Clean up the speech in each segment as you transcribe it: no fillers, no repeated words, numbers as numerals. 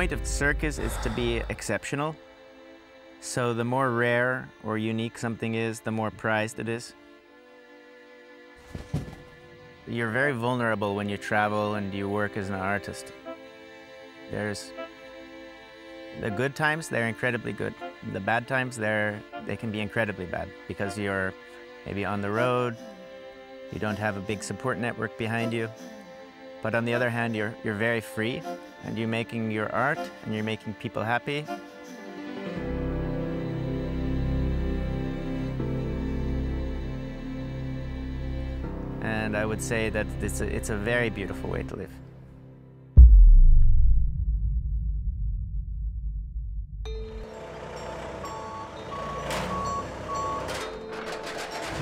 point of the circus is to be exceptional. So the more rare or unique something is, the more prized it is. You're very vulnerable when you travel and you work as an artist. There's the good times, they're incredibly good. The bad times, they can be incredibly bad because you're maybe on the road, you don't have a big support network behind you. But on the other hand, you're very free and you're making your art and you're making people happy. And I would say that it's a very beautiful way to live.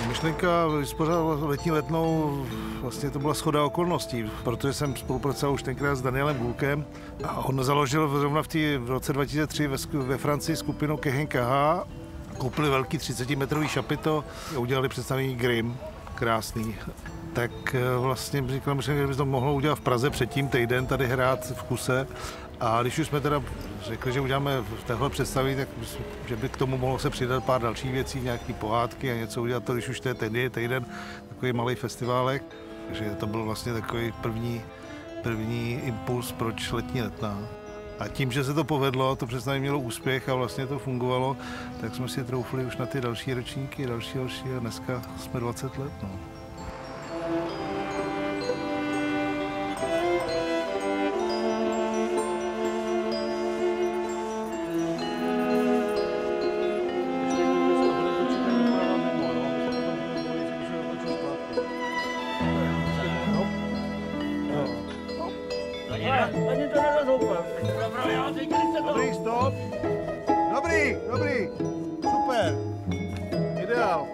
Myšlenka vyspořádala letní letnou, vlastně to byla shoda okolností, protože jsem spolupracoval už tenkrát s Danielem Gulkem a on založil zrovna v roce 2003 ve Francii skupinu KH. Koupili velký 30-metrový šapito a udělali představení Grimm, krásný. Tak vlastně říkal, že by to mohlo udělat v Praze předtím týden, tady hrát v kuse. A když už jsme teda řekli, že uděláme téhle představení, tak že by k tomu mohlo se přidat pár dalších věcí, nějaký pohádky a něco udělat to, když už to je týden, takový malý festiválek. Takže to byl vlastně takový první impuls, proč letní letná. A tím, že se to povedlo, to představení mělo úspěch a vlastně to fungovalo, tak jsme si troufli už na ty další ročníky, další a dneska jsme 20 let. No. Dobrý, stop. Dobrý, super, ideál.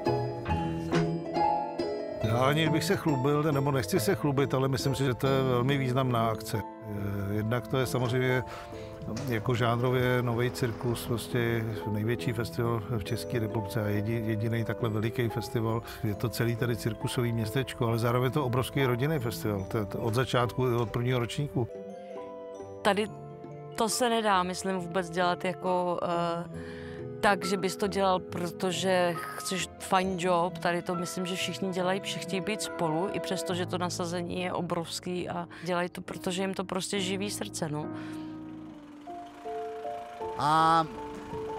Já ani bych se chlubil, nebo nechci se chlubit, ale myslím si, že to je velmi významná akce. Jednak to je samozřejmě jako žánrově nový cirkus, prostě největší festival v České republice a jediný takhle veliký festival. Je to celý tady cirkusový městečko, ale zároveň to obrovský rodinný festival, od začátku, od prvního ročníku. Tady to se nedá, myslím, vůbec dělat jako tak, že bys to dělal, protože chceš fajn job. Tady to myslím, že všichni dělají, chtějí být spolu, i přesto, že to nasazení je obrovský a dělají to, protože jim to prostě živí srdce, no.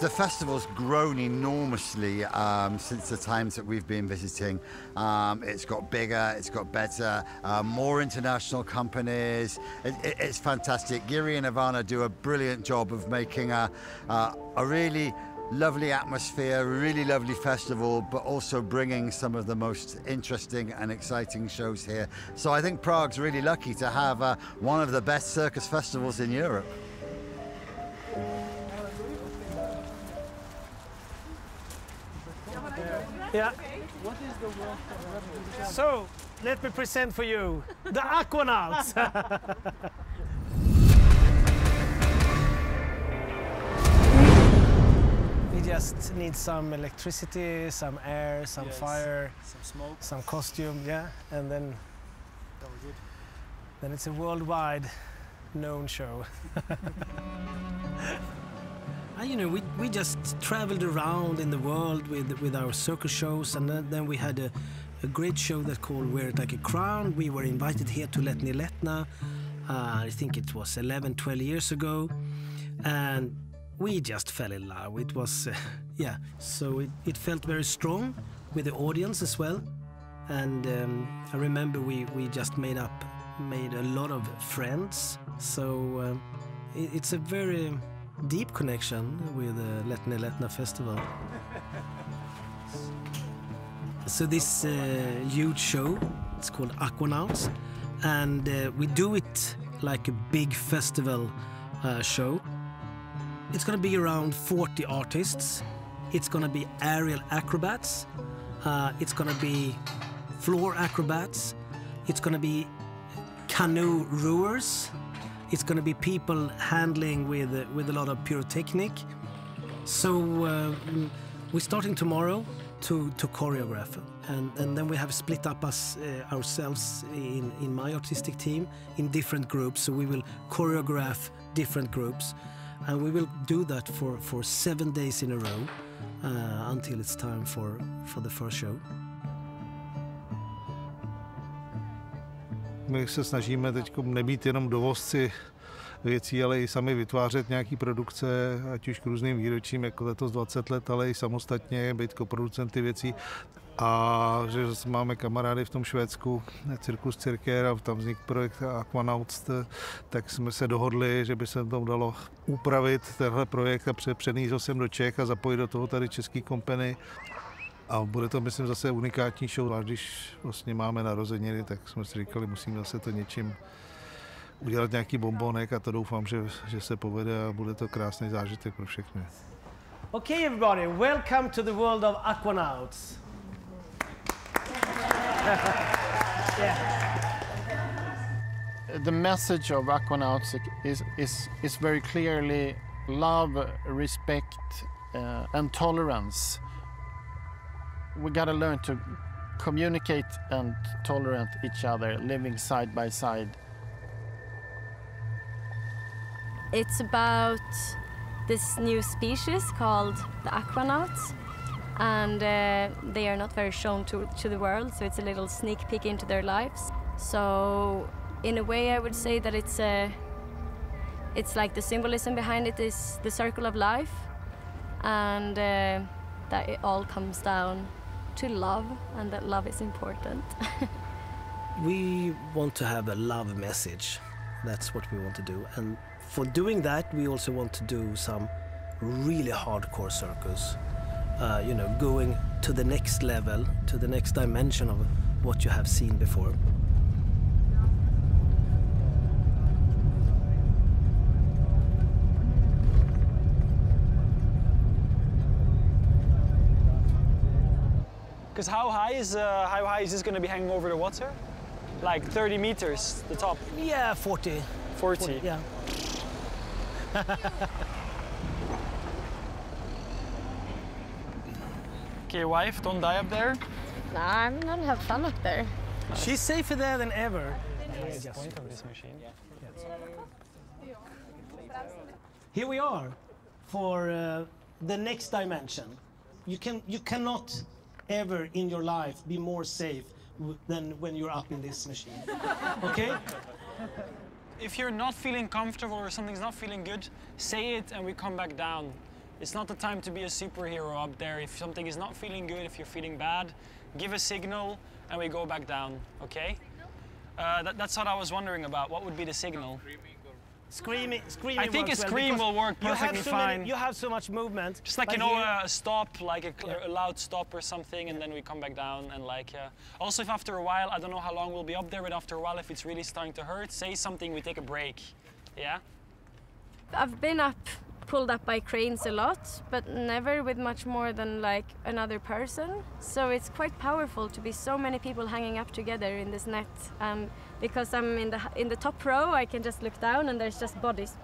The festival's grown enormously since the times that we've been visiting. It's got bigger, it's got better, more international companies. It's fantastic. Giri and Ivana do a brilliant job of making a really lovely atmosphere, a really lovely festival, but also bringing some of the most interesting and exciting shows here. So I think Prague's really lucky to have one of the best circus festivals in Europe. Yeah. What is the work? So, let me present for you the Aquanauts. We just need some electricity, some air, some fire, some smoke, some costume, yeah, and then it's a worldwide known show. You know, we just traveled around in the world with our circus shows, and then we had a great show that called Wear It Like a Crown. We were invited here to Letní letná, I think it was 11, 12 years ago, and we just fell in love. It was, yeah, so it felt very strong with the audience as well, and I remember we just made a lot of friends, so it's a very deep connection with the Letní letná festival. So this huge show, it's called Aquanauts, and we do it like a big festival show. It's going to be around 40 artists. It's going to be aerial acrobats. It's going to be floor acrobats. It's going to be canoe rowers. It's going to be people handling with a lot of pyrotechnic. So we're starting tomorrow to choreograph, and then we have split up ourselves in my artistic team in different groups. So we will choreograph different groups, and we will do that for 7 days in a row until it's time for the first show. My se snažíme teď nebýt jenom dovozci věcí, ale i sami vytvářet nějaký produkce, ať už k různým výročím, jako letos 20 let, ale i samostatně být koproducenty věcí. A že máme kamarády v tom Švédsku, cirkus Cirkus, a tam vznikl projekt Aquanauts, tak jsme se dohodli, že by se tam dalo upravit tenhle projekt a přenést ho sem do Čech a zapojit do toho tady český kompany. A bude to, myslím, zase unikátní show. A když vlastně máme narozeniny, tak jsme si říkali, musíme zase to něčím udělat nějaký bombonek, a to doufám, že se povede a bude to krásný zážitek pro všechny. Okay, everybody, welcome to the world of Aquanauts. Yeah. The message of Aquanauts is very clearly love, respect, and tolerance. We gotta learn to communicate and tolerate each other, living side by side. It's about this new species called the Aquanauts, and they are not very shown to the world, so it's a little sneak peek into their lives. So in a way I would say that it's like the symbolism behind it is the circle of life, and that it all comes down to love, and that love is important. We want to have a love message. That's what we want to do, and for doing that we also want to do some really hardcore circus, going to the next level, to the next dimension of what you have seen before. Because how high is this going to be hanging over the water? Like 30 meters, the top? Yeah, 40. 40? Yeah. Okay, wife, don't die up there. Nah, I'm gonna have fun up there. She's safer there than ever. That's the point of this machine. Here we are for the next dimension. You cannot ever in your life be more safe than when you're up in this machine. Okay? If you're not feeling comfortable or something's not feeling good, say it and we come back down. It's not the time to be a superhero up there. If something is not feeling good, if you're feeling bad, give a signal and we go back down, okay? That's what I was wondering about. What would be the signal? Screaming I think a scream will work perfectly fine. You have so much movement. Just like, a stop, like a loud stop or something, and then we come back down and Also, if after a while, I don't know how long we'll be up there, but after a while, if it's really starting to hurt, say something, we take a break, yeah? I've been pulled up by cranes a lot, but never with much more than like another person. So it's quite powerful to be so many people hanging up together in this net. Because I'm in the top row, I can just look down and there's just bodies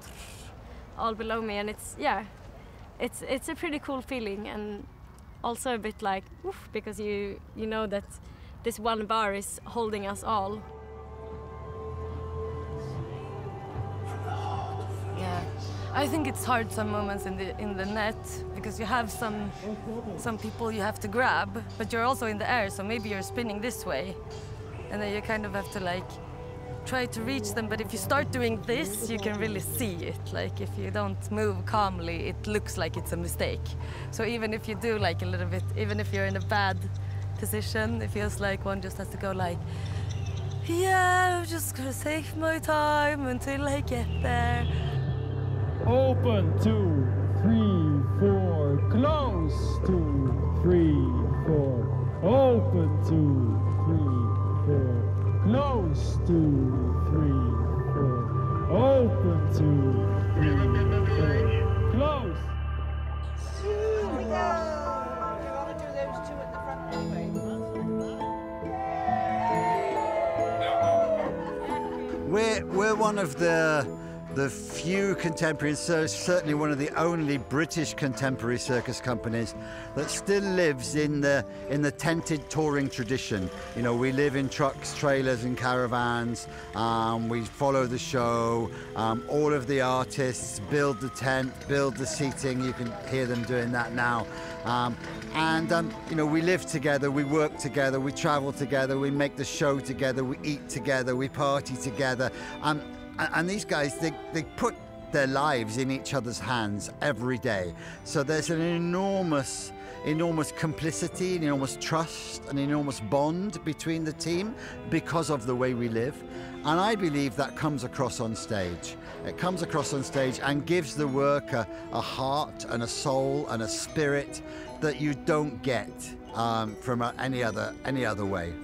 all below me, and it's a pretty cool feeling, and also a bit like oof, because you know that this one bar is holding us all. Yeah, I think it's hard some moments in the net because you have some people you have to grab, but you're also in the air, so maybe you're spinning this way, and then you kind of have to try to reach them. But if you start doing this, you can really see it. Like if you don't move calmly, it looks like it's a mistake. So even if you do a little bit, even if you're in a bad position, it feels like one just has to go yeah, I'm just gonna take my time until I get there. Open, 2, 3, 4, close, 2, 3, 4, open, 2, 3, 4. Close, 2, 3, 4. Open, 2, 3, 4. Close. Here we go. We want to do those two at the front anyway. We're one of the the few contemporary, certainly one of the only British contemporary circus companies that still lives in the tented touring tradition. You know, we live in trucks, trailers and caravans, we follow the show, all of the artists build the tent, build the seating, you can hear them doing that now. You know, we live together, we work together, we travel together, we make the show together, we eat together, we party together. And these guys, they put their lives in each other's hands every day. So there's an enormous complicity, an enormous trust, an enormous bond between the team because of the way we live. And I believe that comes across on stage. It comes across on stage and gives the work a heart and a soul and a spirit that you don't get from any other way.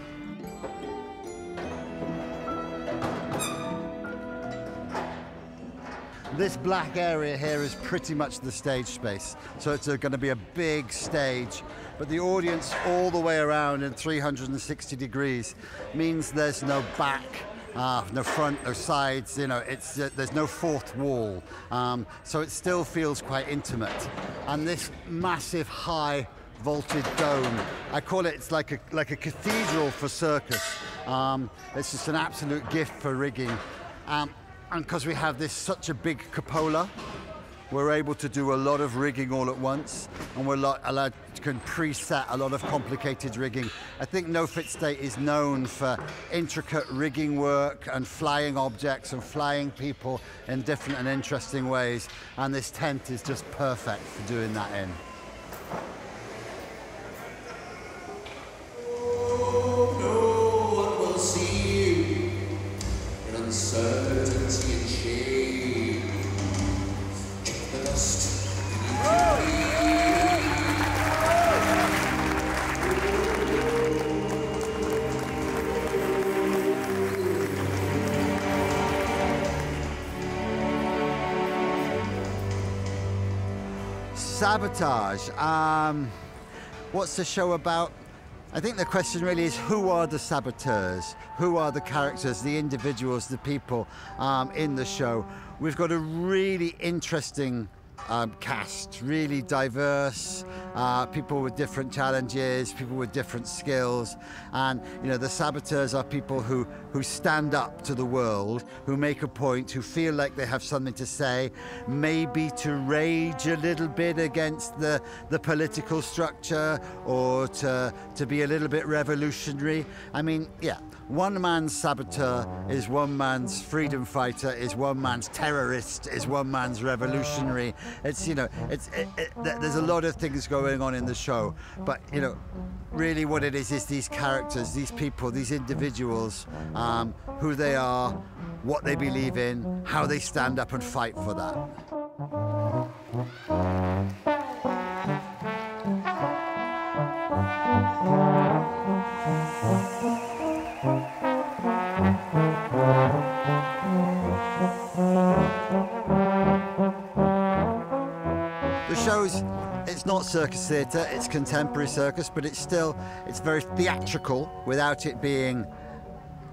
This black area here is pretty much the stage space. So it's going to be a big stage, but the audience all the way around in 360 degrees means there's no back, no front, no sides, you know, there's no fourth wall. So it still feels quite intimate. And this massive high vaulted dome, I call it, it's like a cathedral for circus. It's just an absolute gift for rigging. And because we have such a big cupola, we're able to do a lot of rigging all at once, and we're allowed to preset a lot of complicated rigging. I think No Fit State is known for intricate rigging work and flying objects and flying people in different and interesting ways, and this tent is just perfect for doing that in. Sabotage. What's the show about? I think the question really is, who are the saboteurs? Who are the characters, the individuals, the people in the show? We've got a really interesting cast, really diverse, people with different challenges, people with different skills. And you know, the saboteurs are people who stand up to the world, who make a point, who feel like they have something to say, maybe to rage a little bit against the political structure, or to be a little bit revolutionary. I mean, yeah, one man's saboteur is one man's freedom fighter, is one man's terrorist, is one man's revolutionary. It's, you know, there's a lot of things going on in the show, but you know, really what it is these characters, these people, these individuals, who they are, what they believe in, how they stand up and fight for that. It's not circus theatre, it's contemporary circus, but it's very theatrical without it being,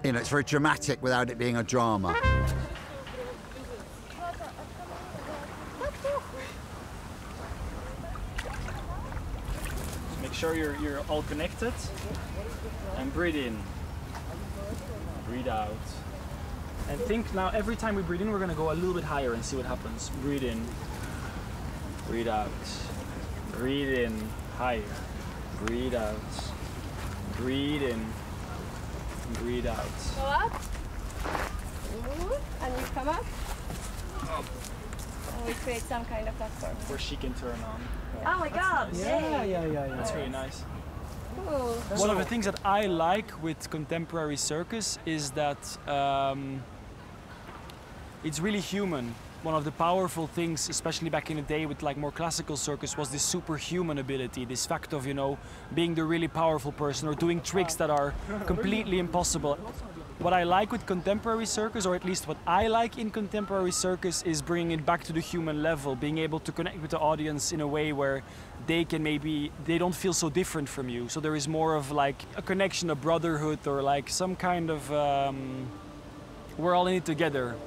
you know, it's very dramatic without it being a drama. Make sure you're all connected, and breathe in, breathe out. And think now, every time we breathe in, we're going to go a little bit higher and see what happens. Breathe in, breathe out. Breathe in, higher. Breathe out. Breathe in, breathe out. Go up. And you come up. Up. And we create some kind of platform. Where she can turn on. Oh my God! Nice. Yeah. That's really nice. Cool. One of the things that I like with contemporary circus is that it's really human. One of the powerful things, especially back in the day with like more classical circus, was this superhuman ability, this fact of, you know, being the really powerful person or doing tricks that are completely impossible. What I like with contemporary circus, or at least what I like in contemporary circus, is bringing it back to the human level, being able to connect with the audience in a way where they don't feel so different from you. So there is more of like a connection, a brotherhood, or like some kind of, we're all in it together.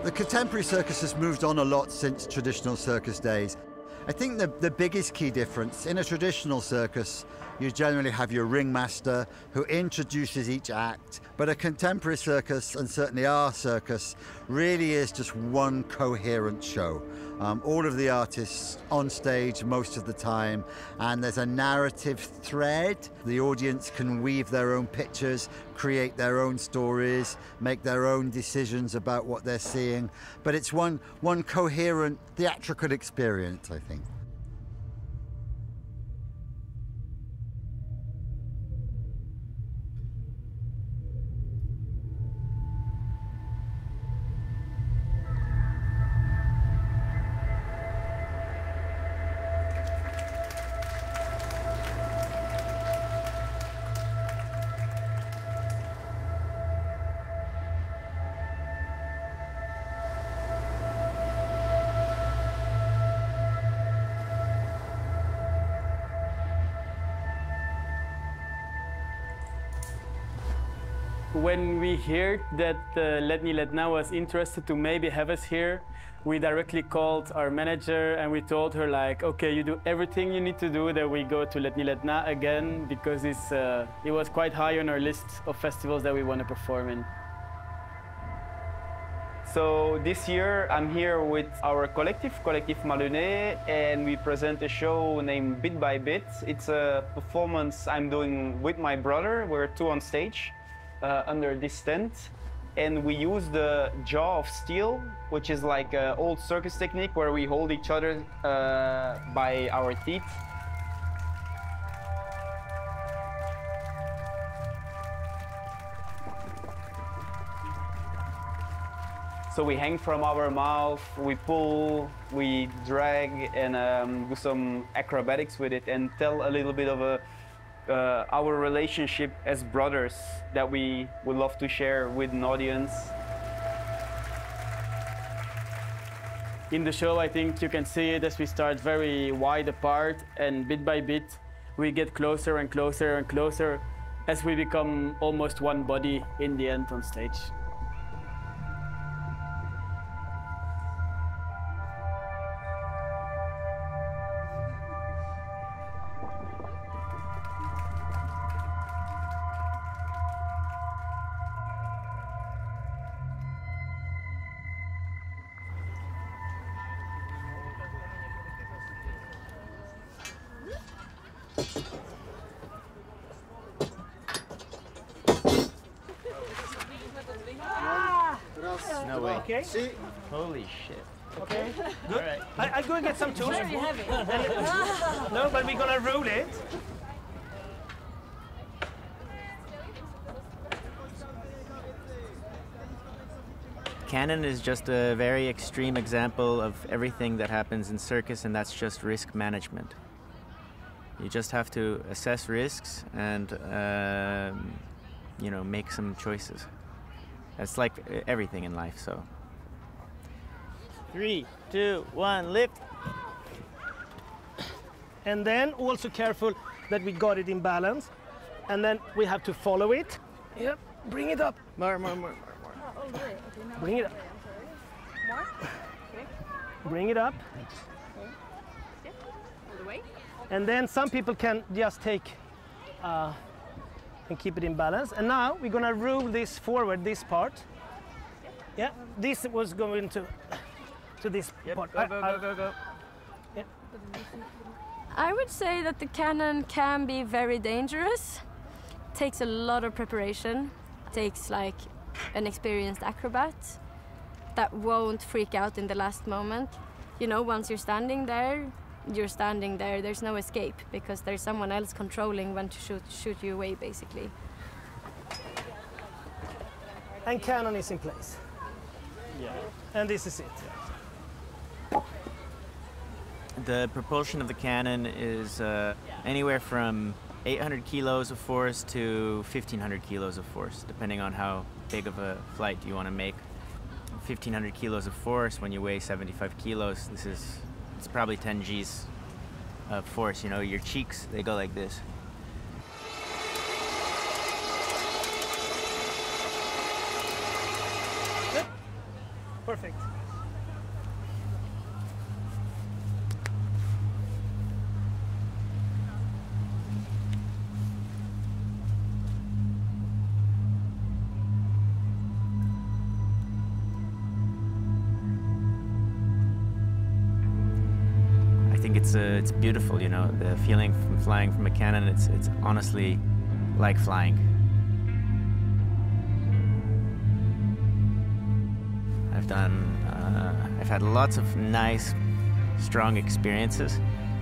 The contemporary circus has moved on a lot since traditional circus days. I think the biggest key difference, in a traditional circus, you generally have your ringmaster who introduces each act, but a contemporary circus, and certainly our circus, really is just one coherent show. All of the artists on stage most of the time, and there's a narrative thread. The audience can weave their own pictures, create their own stories, make their own decisions about what they're seeing, but it's one coherent theatrical experience, I think. When we heard that Letní Letná was interested to maybe have us here, we directly called our manager and we told her, like, okay, you do everything you need to do that we go to Letní Letná again, because it was quite high on our list of festivals that we want to perform in. So this year I'm here with our collective Maloney, and we present a show named Bit by Bit. It's a performance I'm doing with my brother. We're two on stage. Under this tent, and we use the jaw of steel, which is like an old circus technique where we hold each other by our teeth. So we hang from our mouth, we pull, we drag, and do some acrobatics with it, and tell a little bit of our relationship as brothers that we would love to share with an audience. In the show, I think you can see it as we start very wide apart, and bit by bit we get closer and closer and closer as we become almost one body in the end on stage. No way. Okay. See? Holy shit. Okay. Good. All right. I'll go and get some tools. Very heavy. No, but we're gonna roll it. Canon is just a very extreme example of everything that happens in circus, and that's just risk management. You just have to assess risks and, you know, make some choices. That's like everything in life, so. 3, 2, 1, lift. And then also careful that we got it in balance. And then we have to follow it. Yep, bring it up. More. Bring it up. More? Okay. Bring it up. Okay. All the way. And then some people can just take and keep it in balance. And now we're gonna roll this forward, this part. Yeah, this was going to this part. Go. Yeah. I would say that the cannon can be very dangerous. Takes a lot of preparation. Takes like an experienced acrobat that won't freak out in the last moment. You know, once you're standing there, there's no escape because there's someone else controlling when to shoot you away, basically. And cannon is in place. Yeah. And this is it. The propulsion of the cannon is anywhere from 800 kilos of force to 1,500 kilos of force, depending on how big of a flight you want to make. 1,500 kilos of force, when you weigh 75 kilos, it's probably 10 Gs of force. You know, your cheeks, they go like this. Perfect. I think it's beautiful, you know, the feeling from flying from a cannon. It's honestly like flying. I've had lots of nice, strong experiences,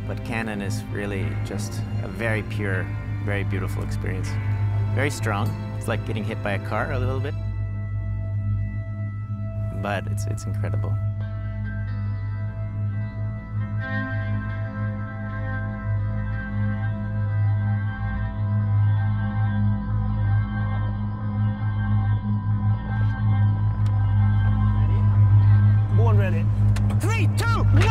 but cannon is really just a very pure, very beautiful experience. Very strong. It's like getting hit by a car a little bit, but it's incredible. Born ready. 3, 2, 1!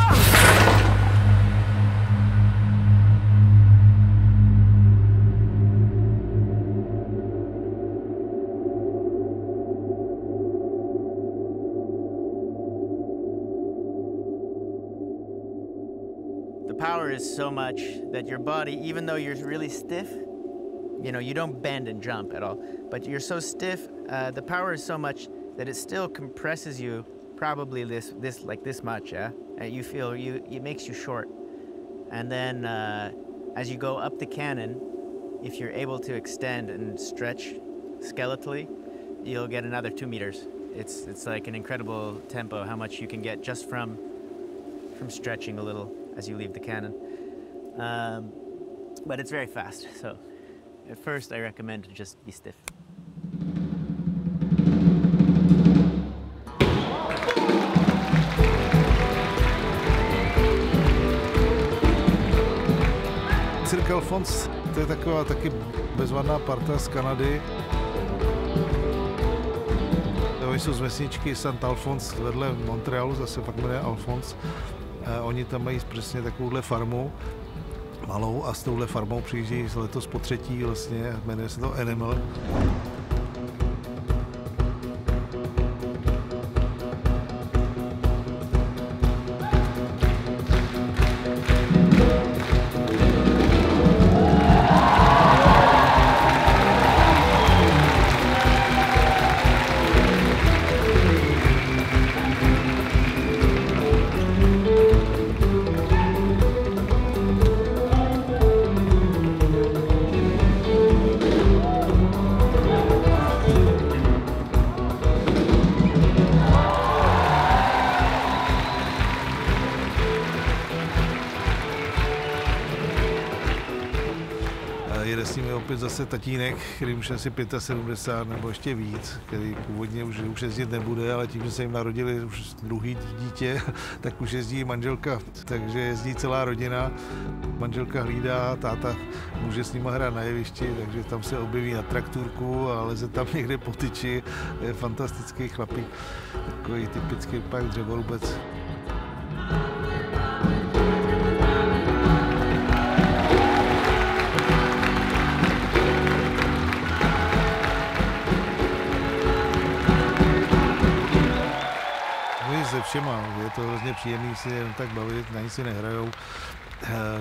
The power is so much that your body, even though you're really stiff, you know, you don't bend and jump at all, but you're so stiff, the power is so much that it still compresses you probably this much, yeah? You feel, it makes you short. And then as you go up the cannon, if you're able to extend and stretch skeletally, you'll get another 2 meters. It's like an incredible tempo, how much you can get just from stretching a little as you leave the cannon. But it's very fast, so at first I recommend to just be stiff. Cirque Alphonse, to je taková taky bezvadná parta z Kanady. Oni jsou z vesničky St. Alphonse vedle Montrealu, zase fakt jmenuje Alphonse. Oni tam mají přesně takovouhle farmu malou a s touhle farmou přijíždějí letos po 3. vlastně, jmenuje se to Animal. Jede s nimi opět zase tatínek, který už asi 75 nebo ještě víc, který původně už jezdit nebude, ale tím, že se jim narodili už druhý dítě, tak už jezdí manželka, takže jezdí celá rodina. Manželka hlídá, táta může s nima hrát na jevišti, takže tam se objeví na traktůrku a leze tam někde po tyči. Je fantastický chlapík, takový typický pak dřevorubec. Se všema, je to hrozně příjemný si jen tak bavit, na nic si nehrajou,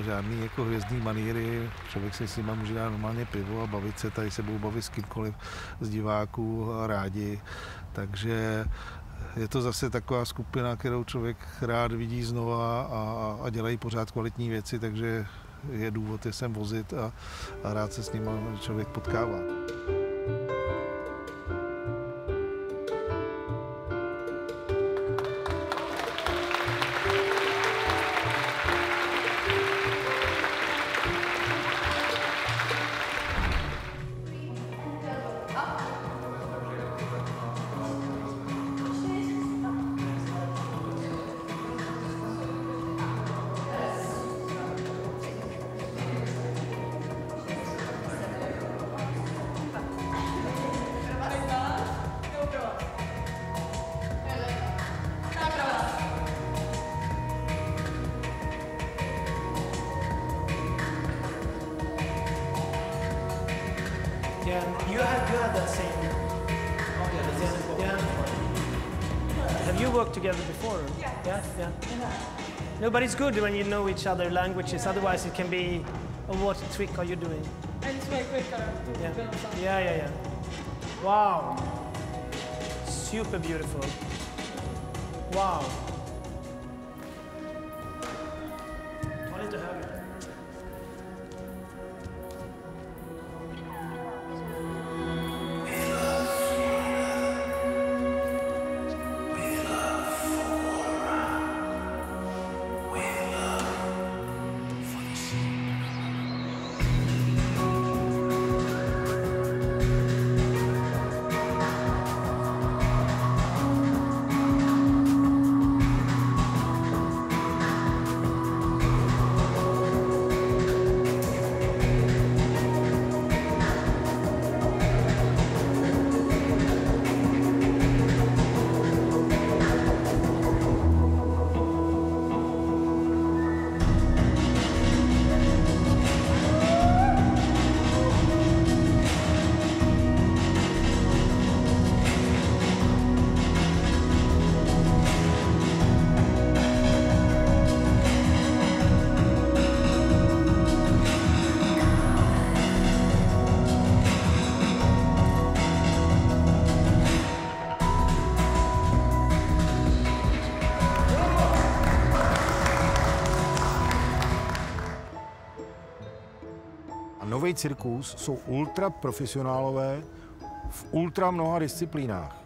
žádný jako hvězdný maníry, člověk si s nima může dát normálně pivo a bavit se, tady se budou bavit s kýmkoliv z diváků a rádi, takže je to zase taková skupina, kterou člověk rád vidí znova a dělají pořád kvalitní věci, takže je důvod je sem vozit a rád se s nima člověk potkává. You had that same. Yeah. Have you you worked together before? Yeah. No, but it's good when you know each other languages. Otherwise, it can be, oh, what trick are you doing? I just make quick Yeah. Wow. Super beautiful. Wow. Ta lite högre. Nový cirkus jsou ultra profesionálové v ultra mnoha disciplínách.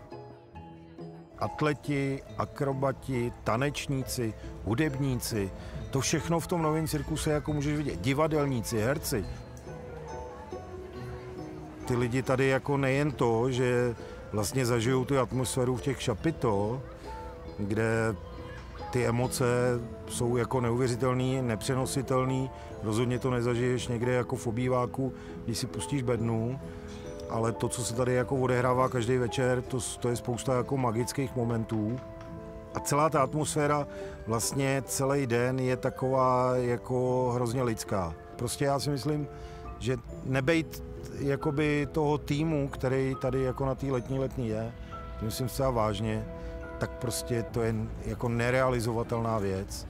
Atleti, akrobati, tanečníci, hudebníci, to všechno v tom novém cirkuse jako můžeš vidět. Divadelníci, herci. Ty lidi tady jako nejen to, že vlastně zažijou tu atmosféru v těch šapito, kde ty emoce jsou jako neuvěřitelný, nepřenositelný. Rozhodně to nezažiješ někde jako v obýváku, když si pustíš bednu, ale to, co se tady jako odehrává každý večer, to je spousta jako magických momentů. A celá ta atmosféra, vlastně celý den je taková jako hrozně lidská. Prostě já si myslím, že nebejt jakoby toho týmu, který tady jako na té letní je, myslím zcela vážně, tak prostě to je jako nerealizovatelná věc.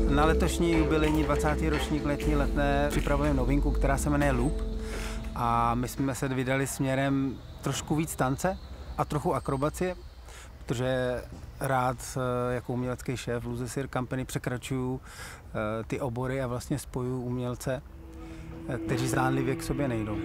Na letošní jubilejní 20. ročník letní letné připravujeme novinku, která se jmenuje Loop. A my jsme se vydali směrem trošku víc tance a trochu akrobacie, protože rád jako umělecký šéf Luze Company překračuju ty obory a vlastně spojuju umělce, kteří zdánlivě k sobě nejdou.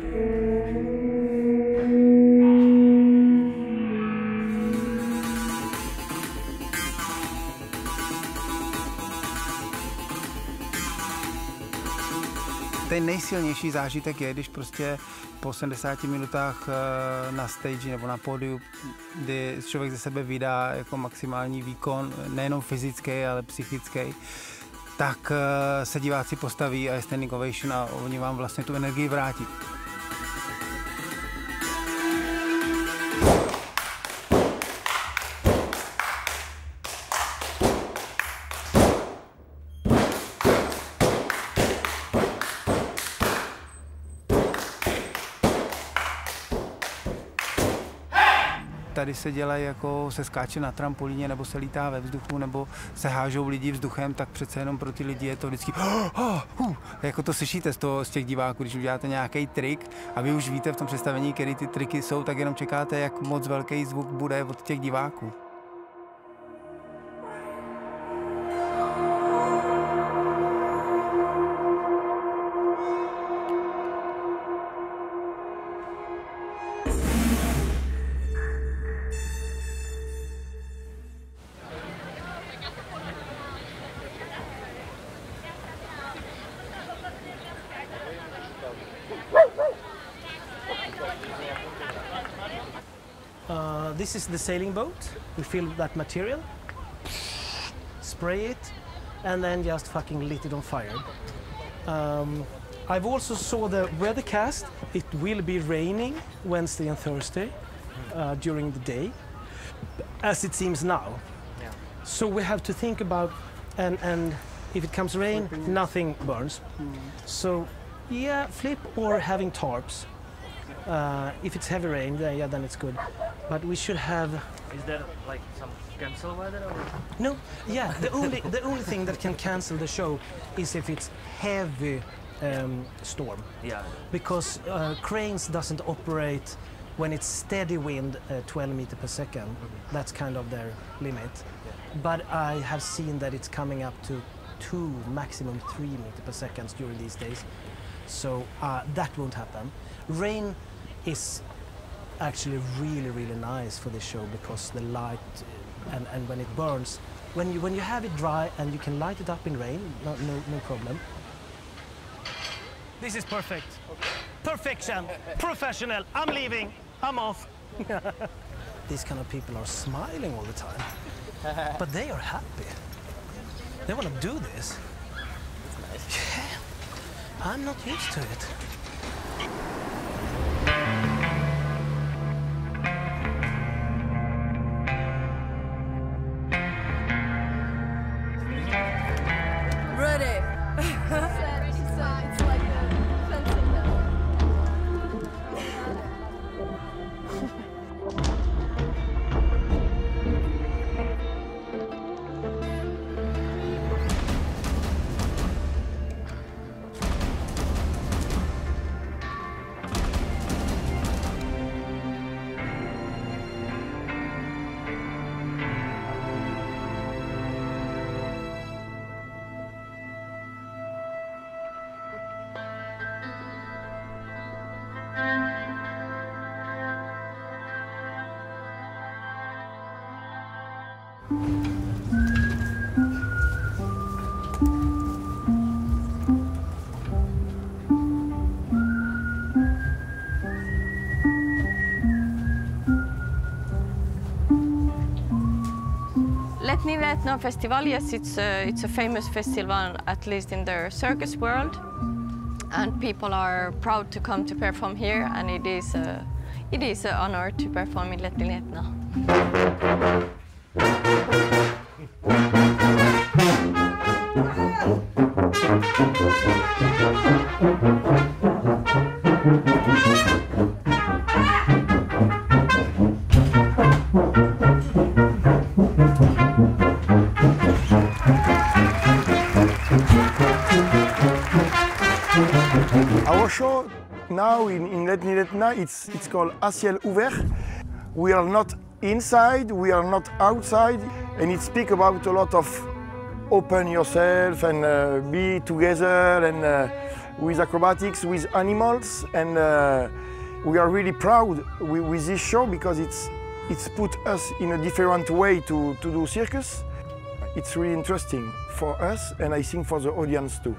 Ten nejsilnější zážitek je, když prostě po 80 minutách na stage nebo na pódiu, kdy člověk ze sebe vydá jako maximální výkon, nejenom fyzický, ale psychický, tak se diváci postaví a je standing ovation a oni vám vlastně tu energii vrátí. Tady se dělají jako se skáče na trampolíně, nebo se lítá ve vzduchu, nebo se hážou lidi vzduchem, tak přece jenom pro ty lidi je to vždycky jako to slyšíte z těch diváků, když uděláte nějaký trik a vy už víte v tom představení, který ty triky jsou, tak jenom čekáte, jak moc velký zvuk bude od těch diváků. This is the sailing boat. We fill that material, spray it, and then just fucking lit it on fire. I've also saw the weathercast. It will be raining Wednesday and Thursday during the day, as it seems now. Yeah. So we have to think about, and if it comes rain, nothing burns. So yeah, flip or having tarps. If it's heavy rain, then it's good. But we should have. Is there like some cancel weather? Or? No, yeah. The only thing that can cancel the show is if it's heavy storm. Yeah. Because cranes doesn't operate when it's steady wind, 12 meters per second. That's kind of their limit. Yeah. But I have seen that it's coming up to 2, maximum 3 meters per second during these days. So that won't happen. Rain is actually really, really nice for this show because the light and when it burns, when you have it dry and you can light it up in rain, no problem. This is perfect. Okay. Perfection. Professional. I'm leaving. I'm off. These kind of people are smiling all the time, but they are happy. They want to do this. That's nice. Yeah. I'm not used to it. Ready. It's like a fencing now. Letni Festival, yes, it's a famous festival, at least in the circus world, and people are proud to come to perform here, and it is an honor to perform in Letni. Our show now in Letni, it's called À ciel ouvert. We are not inside, we are not outside, and it speaks about a lot of open yourself and be together and with acrobatics, with animals, and we are really proud with this show because it's put us in a different way to do circus. It's really interesting for us, and I think for the audience too.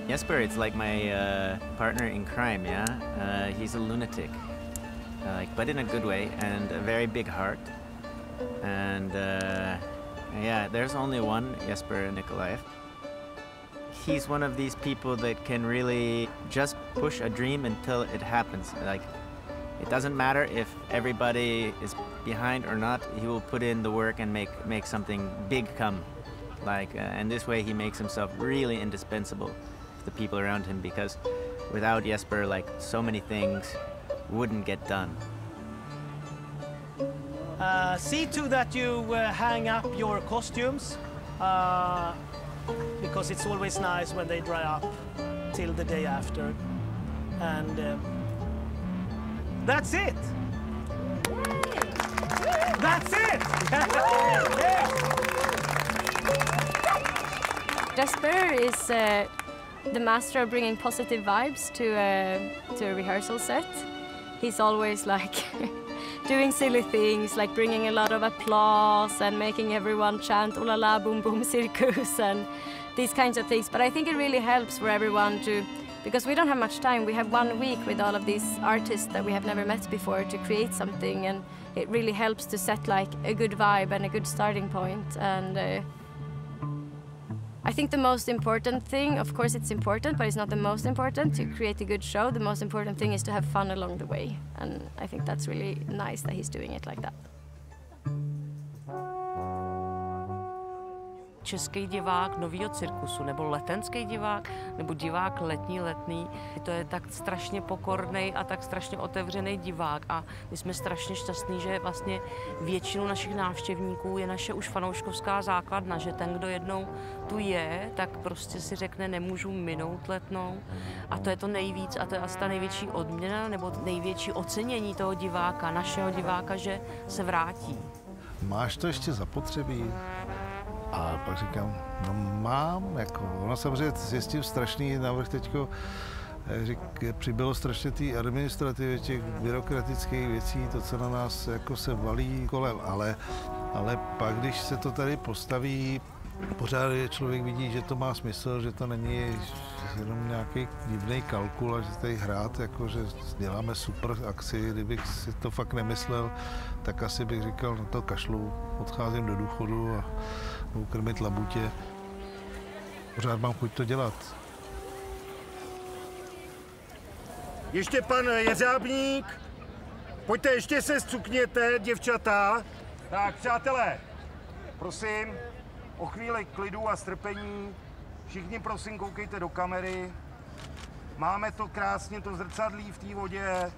Jesper, it's like my partner in crime, yeah? He's a lunatic, but in a good way, and a very big heart. And yeah, there's only one Jesper Nikolaev. He's one of these people that can really just push a dream until it happens. Like, it doesn't matter if everybody is behind or not, he will put in the work and make something big come. Like, and this way he makes himself really indispensable to the people around him, because without Jesper, like, so many things wouldn't get done. See to that you hang up your costumes, because it's always nice when they dry up. until the day after. And that's it! That's it! Yeah. Jesper is the master of bringing positive vibes to a rehearsal set. He's always like doing silly things, like bringing a lot of applause and making everyone chant "Oh la la, boom boom, cirkus" and these kinds of things. But I think it really helps for everyone to, because we don't have much time. We have 1 week with all of these artists that we have never met before to create something, and it really helps to set like a good vibe and a good starting point. And I think the most important thing, of course it's important, but it's not the most important to create a good show. The most important thing is to have fun along the way. And I think that's really nice that he's doing it like that. Český divák nového cirkusu, nebo letenský divák, nebo divák letní. To je tak strašně pokorný a tak strašně otevřený divák a my jsme strašně šťastní, že vlastně většinu našich návštěvníků je naše už fanouškovská základna, že ten, kdo jednou tu je, tak prostě si řekne, nemůžu minout Letnou a to je to nejvíc a to je asi ta největší odměna nebo největší ocenění toho diváka, našeho diváka, že se vrátí. Máš to ještě zapotřebí? A pak říkám, no mám, jako, ono samozřejmě je s tím strašný návrh teďko, přibylo strašně té administrativy, těch byrokratických věcí, to, co na nás jako se valí kolem, ale pak, když se to tady postaví, pořád člověk vidí, že to má smysl, že to není jenom nějaký divný kalkul a že tady hrát, jako, že děláme super akci, kdybych si to fakt nemyslel, tak asi bych říkal, no to kašlu, odcházím do důchodu a budu krmit labutě. Pořád mám chuť to dělat. Ještě pan Jeřábník, pojďte, ještě se zcukněte, děvčata. Tak, přátelé, prosím, o chvíli klidu a strpení. Všichni, prosím, koukejte do kamery. Máme to krásně, to zrcadlí v té vodě.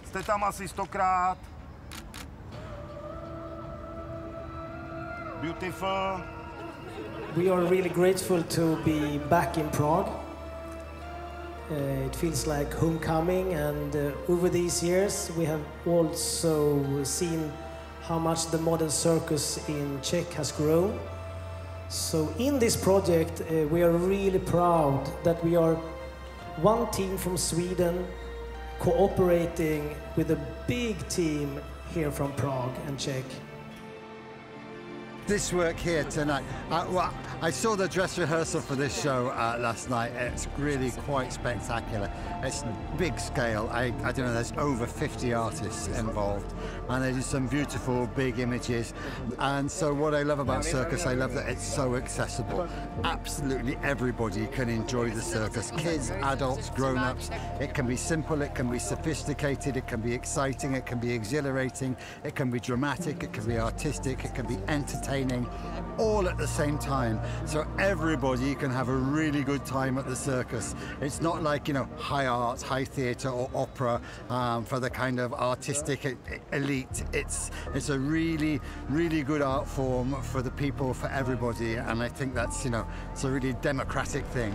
Jste tam asi 100krát. Beautiful. We are really grateful to be back in Prague. It feels like homecoming, and over these years we have also seen how much the modern circus in Czech has grown. So in this project we are really proud that we are one team from Sweden cooperating with a big team here from Prague and Czech. This work here tonight, well, I saw the dress rehearsal for this show last night. It's really quite spectacular. It's big scale. I don't know, there's over 50 artists involved and they do some beautiful big images. And so what I love about circus, I love that it's so accessible. Absolutely everybody can enjoy the circus. Kids, adults, grown-ups. It can be simple, it can be sophisticated, it can be exciting, it can be exhilarating, it can be dramatic, it can be artistic, it can be entertaining, all at the same time. So everybody can have a really good time at the circus. It's not like, you know, high art, high theatre or opera for the kind of artistic elite. It's a really, really good art form for the people, for everybody. And I think that's, you know, it's a really democratic thing.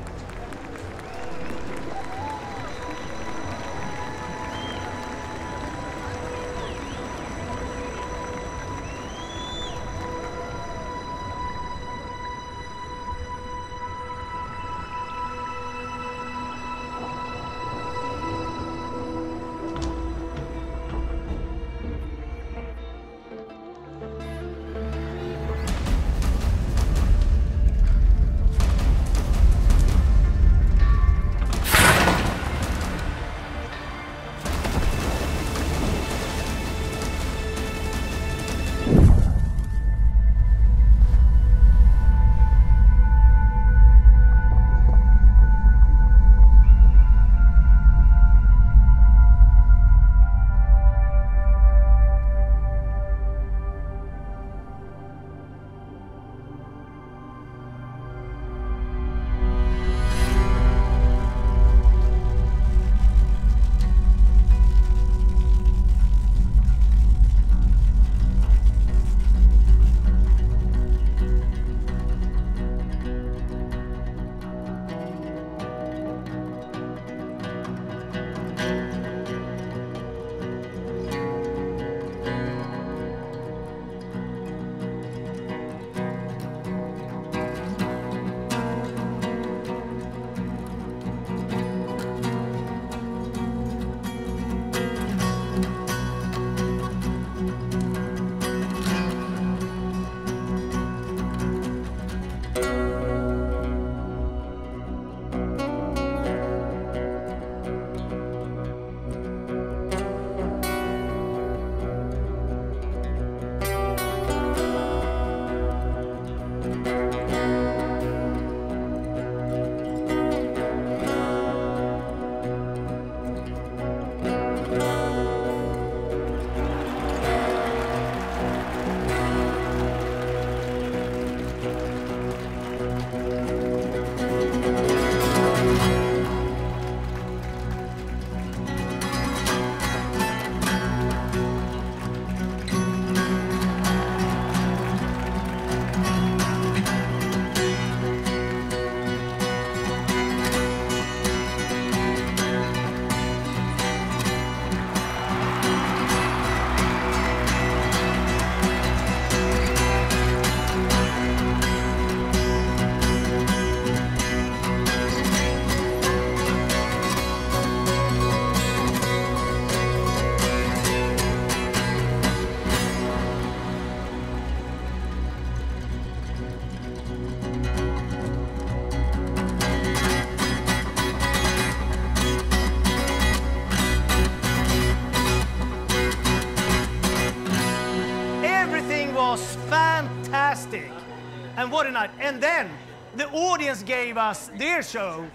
And what a night. And then the audience gave us their show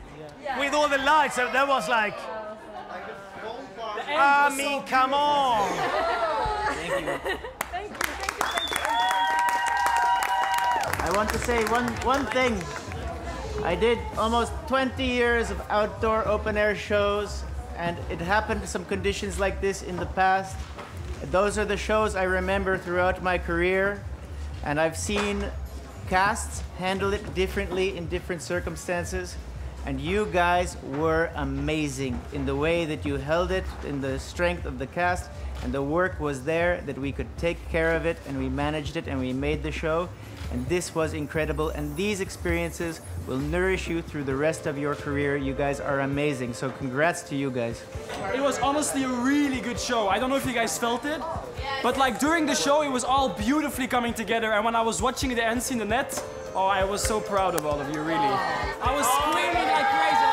with all the lights. So that was like, I mean, come on. Thank you. I want to say one thing. I did almost 20 years of outdoor open-air shows, and it happened some conditions like this in the past. Those are the shows I remember throughout my career, and I've seen casts handle it differently in different circumstances, and you guys were amazing in the way that you held it, in the strength of the cast, and the work was there that we could take care of it, and we managed it, and we made the show. And this was incredible, and these experiences will nourish you through the rest of your career. You guys are amazing, so congrats to you guys. It was honestly a really good show. I don't know if you guys felt it, but like during the show, it was all beautifully coming together. And when I was watching the end scene in the net, oh, I was so proud of all of you, really. I was screaming like crazy.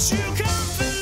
You come